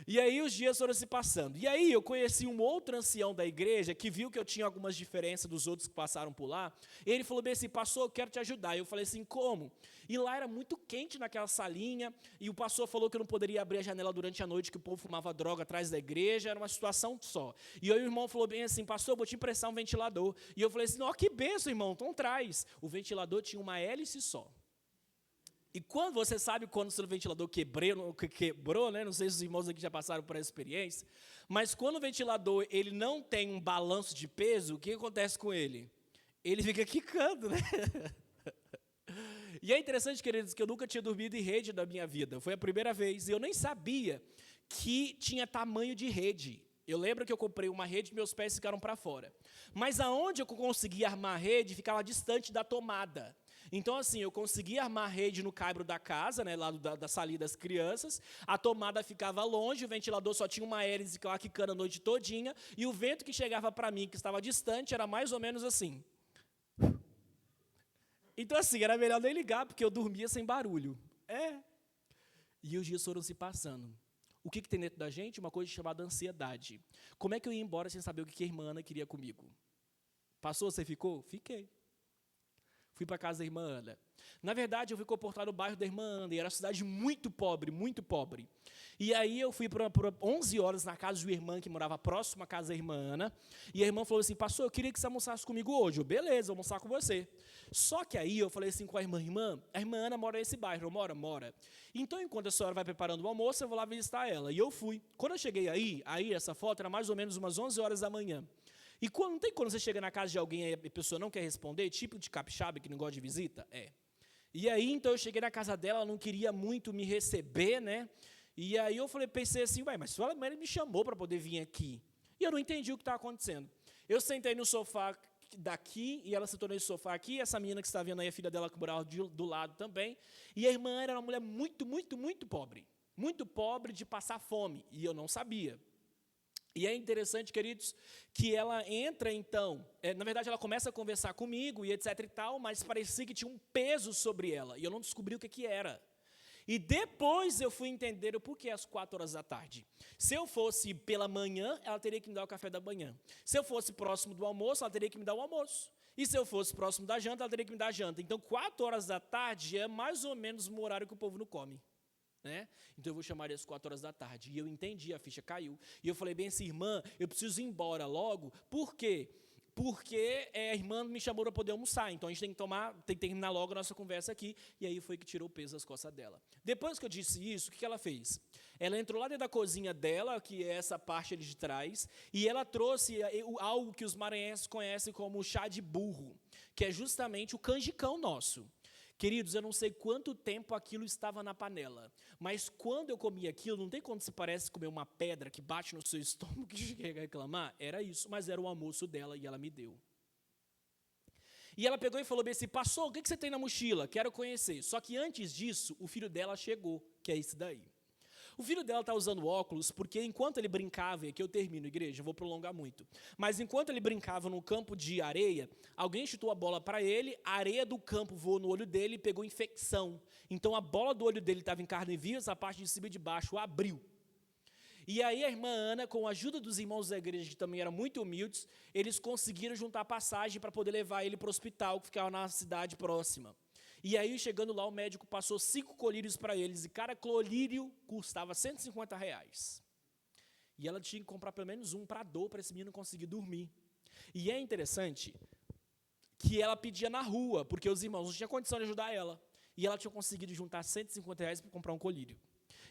E aí os dias foram se passando. E aí eu conheci um outro ancião da igreja que viu que eu tinha algumas diferenças dos outros que passaram por lá. E ele falou bem assim, pastor, eu quero te ajudar. E eu falei assim, como? E lá era muito quente naquela salinha, e o pastor falou que eu não poderia abrir a janela durante a noite, que o povo fumava droga atrás da igreja, era uma situação só. E aí o irmão falou bem assim, pastor, eu vou te emprestar um ventilador. E eu falei assim, ó, que benção, irmão, então traz. O ventilador tinha uma hélice só. E quando você sabe quando o seu ventilador quebrou, né? Não sei se os irmãos aqui já passaram por essa experiência, mas quando o ventilador ele não tem um balanço de peso, o que acontece com ele? Ele fica quicando, né? E é interessante, queridos, que eu nunca tinha dormido em rede na minha vida. Foi a primeira vez, e eu nem sabia que tinha tamanho de rede. Eu lembro que eu comprei uma rede e meus pés ficaram para fora. Mas aonde eu consegui armar a rede, ficava distante da tomada. Então, assim, eu conseguia armar a rede no caibro da casa, né, lá da salinha das crianças, a tomada ficava longe, o ventilador só tinha uma hélice que estava quicando a noite todinha, e o vento que chegava para mim, que estava distante, era mais ou menos assim. Então, assim, era melhor nem ligar, porque eu dormia sem barulho. E os dias foram se passando. O que tem dentro da gente? Uma coisa chamada ansiedade. Como é que eu ia embora sem saber o que a irmã Ana queria comigo? Passou, você ficou? Fiquei. Fui para a casa da irmã Ana. Na verdade, eu fui comportar no bairro da irmã Ana, e era uma cidade muito pobre, muito pobre. E aí eu fui por 11 horas na casa de uma irmã que morava próximo à casa da irmã Ana, e a irmã falou assim, pastor, eu queria que você almoçasse comigo hoje. Eu, beleza, vou almoçar com você. Só que aí eu falei assim com a irmã Ana mora nesse bairro, mora. Então, enquanto a senhora vai preparando o almoço, eu vou lá visitar ela. E eu fui. Quando eu cheguei aí essa foto era mais ou menos umas 11 horas da manhã. E não tem quando você chega na casa de alguém e a pessoa não quer responder, tipo de capixaba que não gosta de visita? E aí, então, eu cheguei na casa dela, ela não queria muito me receber, né? E aí eu pensei assim, mas sua mãe me chamou para poder vir aqui. E eu não entendi o que estava acontecendo. Eu sentei no sofá daqui, e ela sentou nesse sofá aqui, essa menina que você está vendo aí, a filha dela que morava do lado também, e a irmã era uma mulher muito, muito, muito pobre de passar fome, e eu não sabia. E é interessante, queridos, que ela entra então, na verdade ela começa a conversar comigo e etc e tal, mas parecia que tinha um peso sobre ela, e eu não descobri o que era. E depois eu fui entender o porquê às 4 horas da tarde. Se eu fosse pela manhã, ela teria que me dar o café da manhã. Se eu fosse próximo do almoço, ela teria que me dar o almoço. E se eu fosse próximo da janta, ela teria que me dar a janta. Então, 4 horas da tarde é mais ou menos o horário que o povo não come. Né? Então eu vou chamar ele às 4 horas da tarde. E eu entendi, a ficha caiu. E eu falei bem assim, irmã, eu preciso ir embora logo. Por quê? Porque a irmã me chamou para poder almoçar, então a gente tem que terminar logo a nossa conversa aqui, e aí foi que tirou o peso das costas dela. Depois que eu disse isso, o que ela fez? Ela entrou lá dentro da cozinha dela, que é essa parte ali de trás, e ela trouxe algo que os maranhenses conhecem como chá de burro, que é justamente o canjicão nosso. Queridos, eu não sei quanto tempo aquilo estava na panela, mas quando eu comi aquilo, não tem quando se parece comer uma pedra que bate no seu estômago que chega a reclamar? Era isso, mas era o almoço dela e ela me deu. E ela pegou e falou bem assim, pastor, o que você tem na mochila? Quero conhecer. Só que antes disso, o filho dela chegou, que é esse daí. O filho dela está usando óculos porque enquanto ele brincava, e aqui eu termino, igreja, eu vou prolongar muito, mas enquanto ele brincava no campo de areia, alguém chutou a bola para ele, a areia do campo voou no olho dele e pegou infecção. Então a bola do olho dele estava em carne viva, essa parte de cima e de baixo abriu. E aí a irmã Ana, com a ajuda dos irmãos da igreja, que também eram muito humildes, eles conseguiram juntar passagem para poder levar ele para o hospital, que ficava na cidade próxima. E aí, chegando lá, o médico passou 5 colírios para eles, e cada colírio custava R$150. E ela tinha que comprar pelo menos um para dor, para esse menino conseguir dormir. E é interessante que ela pedia na rua, porque os irmãos não tinham condição de ajudar ela. E ela tinha conseguido juntar R$150 para comprar um colírio.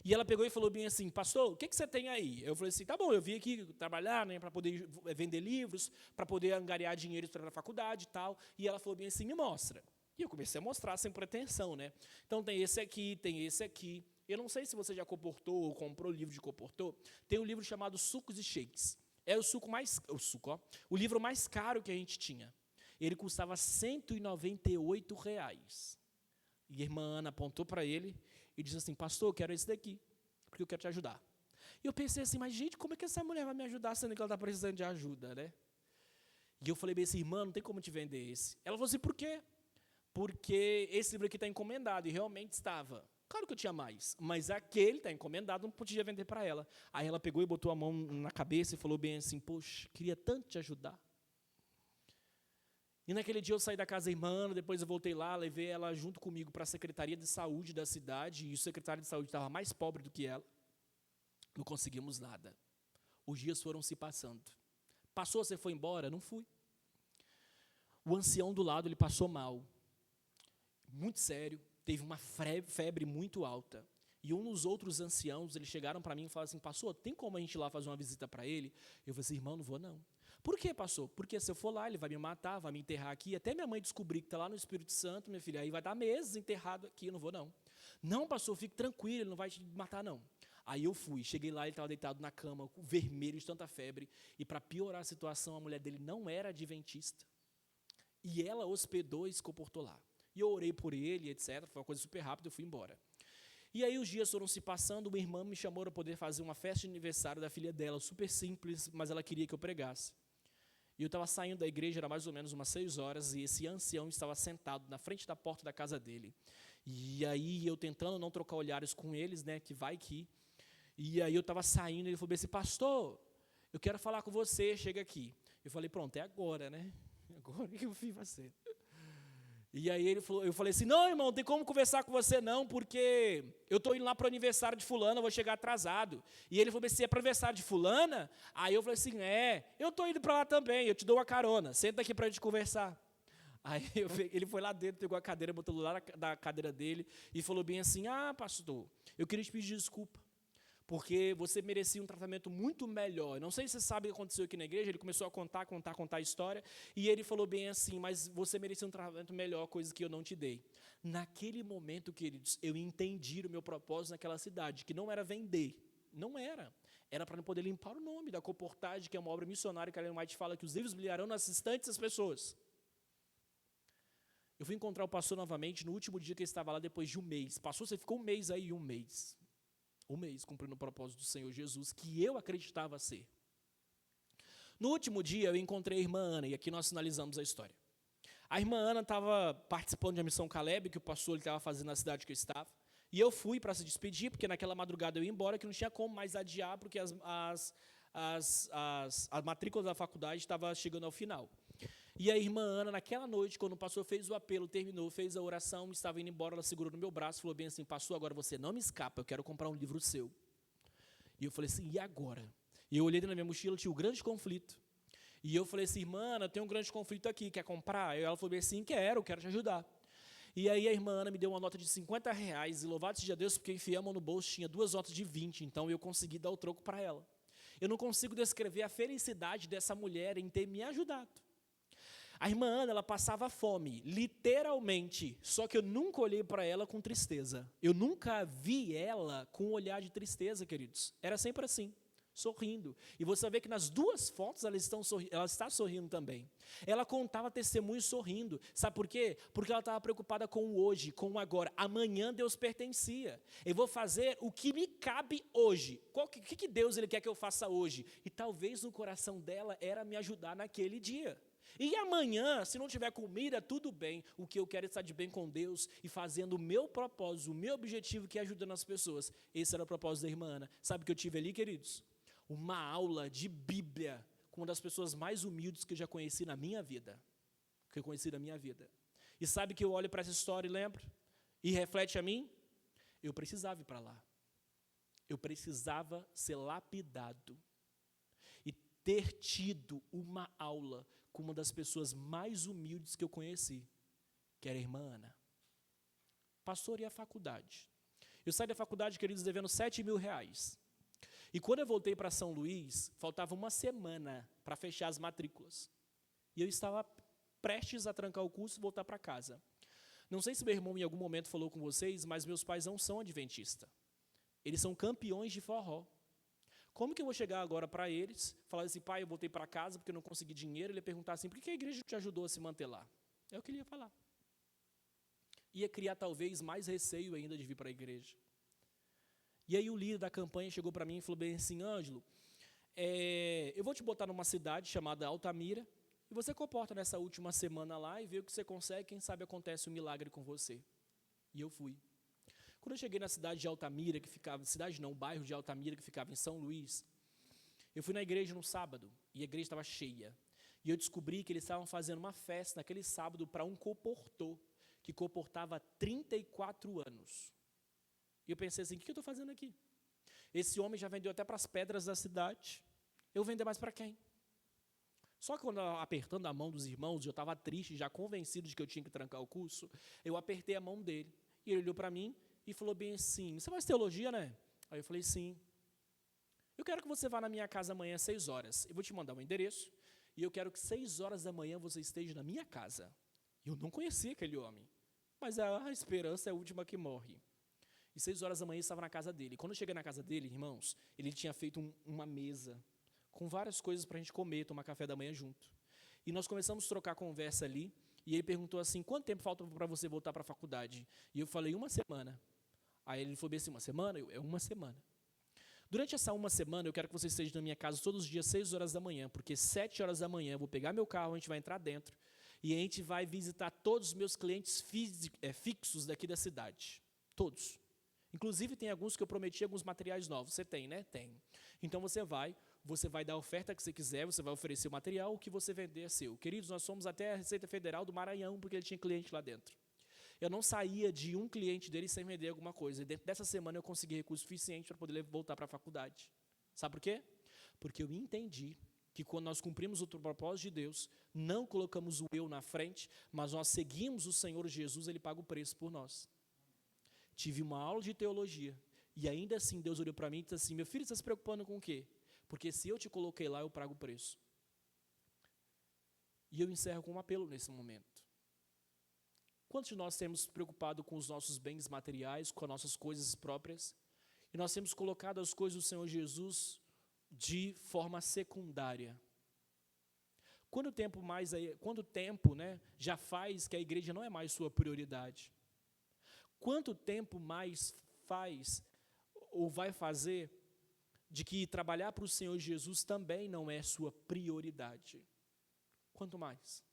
E ela pegou e falou bem assim, pastor, o que você tem aí? Eu falei assim, tá bom, eu vim aqui trabalhar, né, para poder vender livros, para poder angariar dinheiro para a faculdade e tal. E ela falou bem assim, me mostra. E eu comecei a mostrar sem pretensão, né? Então tem esse aqui, tem esse aqui. Eu não sei se você já comportou ou comprou livro de comportou. Tem um livro chamado Sucos e Shakes. É o livro mais caro que a gente tinha. Ele custava R$198. E a irmã Ana apontou para ele e disse assim, pastor, eu quero esse daqui, porque eu quero te ajudar. E eu pensei assim, mas gente, como é que essa mulher vai me ajudar, sendo que ela está precisando de ajuda, né? E eu falei bem assim, irmã, não tem como te vender esse. Ela falou assim, por quê? Porque esse livro aqui está encomendado, e realmente estava. Claro que eu tinha mais, mas aquele está encomendado, não podia vender para ela. Aí ela pegou e botou a mão na cabeça e falou bem assim, poxa, queria tanto te ajudar. E naquele dia eu saí da casa da irmã, depois eu voltei lá, levei ela junto comigo para a Secretaria de Saúde da cidade, e o secretário de Saúde estava mais pobre do que ela. Não conseguimos nada. Os dias foram se passando. Passou, você foi embora? Não fui. O ancião do lado, ele passou mal. Muito sério, teve uma febre muito alta. E um dos outros anciãos, eles chegaram para mim e falaram assim, pastor, tem como a gente ir lá fazer uma visita para ele? Eu falei assim, irmão, não vou não. Por quê, pastor? Porque se eu for lá, ele vai me matar, vai me enterrar aqui, até minha mãe descobrir que está lá no Espírito Santo, minha filha, aí vai dar meses enterrado aqui, eu não vou não. Não, pastor, fique tranquilo, ele não vai te matar não. Aí eu fui, cheguei lá, ele estava deitado na cama, vermelho de tanta febre, e para piorar a situação, a mulher dele não era adventista. E ela hospedou e se comportou lá. E eu orei por ele, etc. Foi uma coisa super rápida, eu fui embora. E aí os dias foram se passando, uma irmã me chamou para poder fazer uma festa de aniversário da filha dela, super simples, mas ela queria que eu pregasse. E eu estava saindo da igreja, era mais ou menos umas 6 horas, e esse ancião estava sentado na frente da porta da casa dele. E aí eu tentando não trocar olhares com eles, né, que vai que... E aí eu estava saindo, e ele falou assim, pastor, eu quero falar com você, chega aqui. Eu falei, pronto, é agora, né? Agora que eu fiz você. E aí ele falou, eu falei assim, não, irmão, não tem como conversar com você não, porque eu estou indo lá para o aniversário de fulana, eu vou chegar atrasado. E ele falou, se é para o aniversário de fulana? Aí eu falei assim, eu estou indo para lá também, eu te dou uma carona, senta aqui para a gente conversar. Aí ele foi lá dentro, pegou a cadeira, botou lá da cadeira dele e falou bem assim, pastor, eu queria te pedir desculpa, porque você merecia um tratamento muito melhor. Não sei se você sabe o que aconteceu aqui na igreja, ele começou a contar a história, e ele falou bem assim, mas você merecia um tratamento melhor, coisa que eu não te dei. Naquele momento, queridos, eu entendi o meu propósito naquela cidade, que não era vender, não era Era para poder limpar o nome da Colportage, que é uma obra missionária que a Ellen White fala que os livros brilharão nas instantes das pessoas. Eu fui encontrar o pastor novamente no último dia que ele estava lá, depois de um mês. Pastor, você ficou um mês aí, um mês. Um mês cumprindo o propósito do Senhor Jesus, que eu acreditava ser. No último dia, eu encontrei a irmã Ana, e aqui nós finalizamos a história. A irmã Ana estava participando da missão Caleb, que o pastor estava fazendo na cidade que eu estava. E eu fui para se despedir, porque naquela madrugada eu ia embora, que não tinha como mais adiar, porque a matrícula da faculdade estava chegando ao final. E a irmã Ana, naquela noite, quando o pastor fez o apelo, terminou, fez a oração, estava indo embora, ela segurou no meu braço e falou bem assim, pastor, agora você não me escapa, eu quero comprar um livro seu. E eu falei assim, e agora? E eu olhei na minha mochila, tinha um grande conflito. E eu falei assim, irmã Ana, tem um grande conflito aqui, quer comprar? E ela falou bem assim, quero te ajudar. E aí a irmã Ana me deu uma nota de R$50, e louvado seja Deus, porque eu enfiei a mão no bolso, tinha 2 notas de 20, então eu consegui dar o troco para ela. Eu não consigo descrever a felicidade dessa mulher em ter me ajudado. A irmã Ana, ela passava fome, literalmente, só que eu nunca olhei para ela com tristeza. Eu nunca vi ela com um olhar de tristeza, queridos. Era sempre assim, sorrindo. E você vê que nas 2 fotos ela está sorrindo também. Ela contava testemunhos sorrindo. Sabe por quê? Porque ela estava preocupada com o hoje, com o agora. Amanhã Deus pertencia. Eu vou fazer o que me cabe hoje. O que Deus ele quer que eu faça hoje? E talvez no coração dela era me ajudar naquele dia. E amanhã, se não tiver comida, tudo bem. O que eu quero é estar de bem com Deus e fazendo o meu propósito, o meu objetivo, que é ajudando as pessoas. Esse era o propósito da irmã Ana. Sabe o que eu tive ali, queridos? Uma aula de Bíblia com uma das pessoas mais humildes que eu já conheci na minha vida. E sabe que eu olho para essa história e lembro? E reflete a mim? Eu precisava ir para lá. Eu precisava ser lapidado. E ter tido uma aula com uma das pessoas mais humildes que eu conheci, que era a irmã Ana. Pastor, e a faculdade? Eu saí da faculdade, queridos, devendo R$7.000. E quando eu voltei para São Luís, faltava uma semana para fechar as matrículas. E eu estava prestes a trancar o curso e voltar para casa. Não sei se meu irmão em algum momento falou com vocês, mas meus pais não são adventistas. Eles são campeões de forró. Como que eu vou chegar agora para eles, falar assim, pai, eu voltei para casa porque eu não consegui dinheiro, ele ia perguntar assim, por que a igreja te ajudou a se manter lá? É o que ele ia falar. Ia criar talvez mais receio ainda de vir para a igreja. E aí o líder da campanha chegou para mim e falou bem assim, Ângelo, eu vou te botar numa cidade chamada Altamira, e você comporta nessa última semana lá e vê o que você consegue, quem sabe acontece um milagre com você. E eu fui. Quando eu cheguei na cidade de Altamira, o bairro de Altamira, que ficava em São Luís, eu fui na igreja no sábado, e a igreja estava cheia. E eu descobri que eles estavam fazendo uma festa naquele sábado para um comportor, que comportava 34 anos. E eu pensei assim, o que eu estou fazendo aqui? Esse homem já vendeu até para as pedras da cidade, eu vou vender mais para quem? Só que quando eu, apertando a mão dos irmãos, eu estava triste, já convencido de que eu tinha que trancar o curso, eu apertei a mão dele, e ele olhou para mim, e falou bem assim, você faz teologia, né? Aí eu falei, sim. Eu quero que você vá na minha casa amanhã às 6 horas. Eu vou te mandar um endereço, e eu quero que 6 horas da manhã você esteja na minha casa. Eu não conhecia aquele homem, mas a esperança é a última que morre. E 6 horas da manhã eu estava na casa dele. Quando eu cheguei na casa dele, irmãos, ele tinha feito uma mesa com várias coisas para a gente comer, tomar café da manhã junto. E nós começamos a trocar conversa ali, e ele perguntou assim, quanto tempo falta para você voltar para a faculdade? E eu falei, 1 semana. Aí ele falou bem assim, 1 semana? É 1 semana. Durante essa 1 semana, eu quero que você esteja na minha casa todos os dias, 6 horas da manhã, porque 7 horas da manhã eu vou pegar meu carro, a gente vai entrar dentro, e a gente vai visitar todos os meus clientes fixos daqui da cidade. Todos. Inclusive, tem alguns que eu prometi alguns materiais novos. Você tem, né? Tem. Então, você vai dar a oferta que você quiser, você vai oferecer o material, o que você vender é seu. Queridos, nós fomos até a Receita Federal do Maranhão, porque ele tinha cliente lá dentro. Eu não saía de um cliente dele sem vender alguma coisa. E dentro dessa semana eu consegui recurso suficiente para poder voltar para a faculdade. Sabe por quê? Porque eu entendi que quando nós cumprimos o propósito de Deus, não colocamos o eu na frente, mas nós seguimos o Senhor Jesus, Ele paga o preço por nós. Tive uma aula de teologia, e ainda assim Deus olhou para mim e disse assim, meu filho, você está se preocupando com o quê? Porque se eu te coloquei lá, eu pago o preço. E eu encerro com um apelo nesse momento. Quantos de nós temos preocupado com os nossos bens materiais, com as nossas coisas próprias, e nós temos colocado as coisas do Senhor Jesus de forma secundária. Quanto tempo, né, já faz que a igreja não é mais sua prioridade? Quanto tempo mais faz ou vai fazer de que trabalhar para o Senhor Jesus também não é sua prioridade? Quanto mais?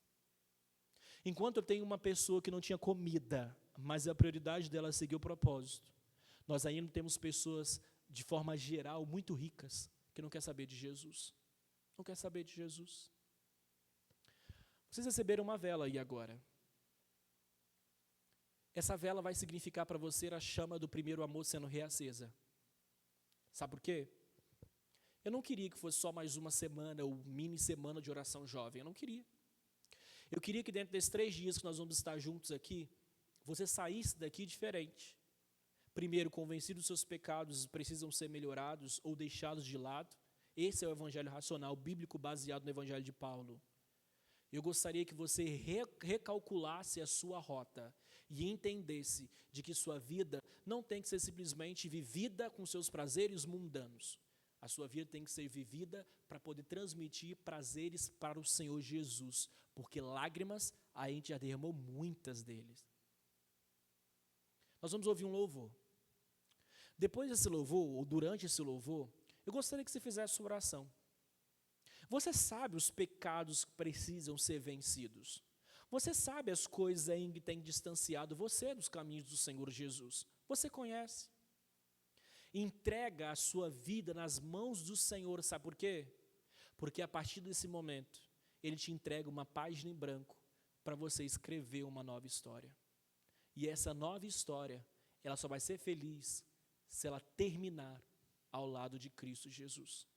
Enquanto eu tenho uma pessoa que não tinha comida, mas a prioridade dela é seguir o propósito, nós ainda temos pessoas, de forma geral, muito ricas, que não quer saber de Jesus. Não quer saber de Jesus. Vocês receberam uma vela aí agora. Essa vela vai significar para você a chama do primeiro amor sendo reacesa. Sabe por quê? Eu não queria que fosse só mais uma semana, ou mini semana de oração jovem. Eu não queria. Eu queria que dentro desses 3 dias que nós vamos estar juntos aqui, você saísse daqui diferente. Primeiro, convencido dos seus pecados precisam ser melhorados ou deixados de lado. Esse é o evangelho racional, bíblico, baseado no evangelho de Paulo. Eu gostaria que você recalculasse a sua rota e entendesse de que sua vida não tem que ser simplesmente vivida com seus prazeres mundanos. A sua vida tem que ser vivida para poder transmitir prazeres para o Senhor Jesus, porque lágrimas a gente já derramou muitas deles. Nós vamos ouvir um louvor. Depois desse louvor, ou durante esse louvor, eu gostaria que você fizesse uma oração. Você sabe os pecados que precisam ser vencidos. Você sabe as coisas ainda que têm distanciado você dos caminhos do Senhor Jesus. Você conhece. Entrega a sua vida nas mãos do Senhor, sabe por quê? Porque a partir desse momento, Ele te entrega uma página em branco para você escrever uma nova história. E essa nova história, ela só vai ser feliz se ela terminar ao lado de Cristo Jesus.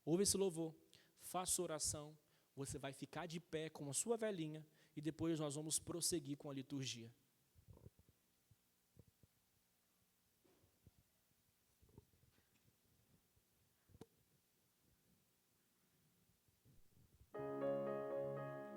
Ouve esse louvor, faça oração, você vai ficar de pé com a sua velhinha e depois nós vamos prosseguir com a liturgia.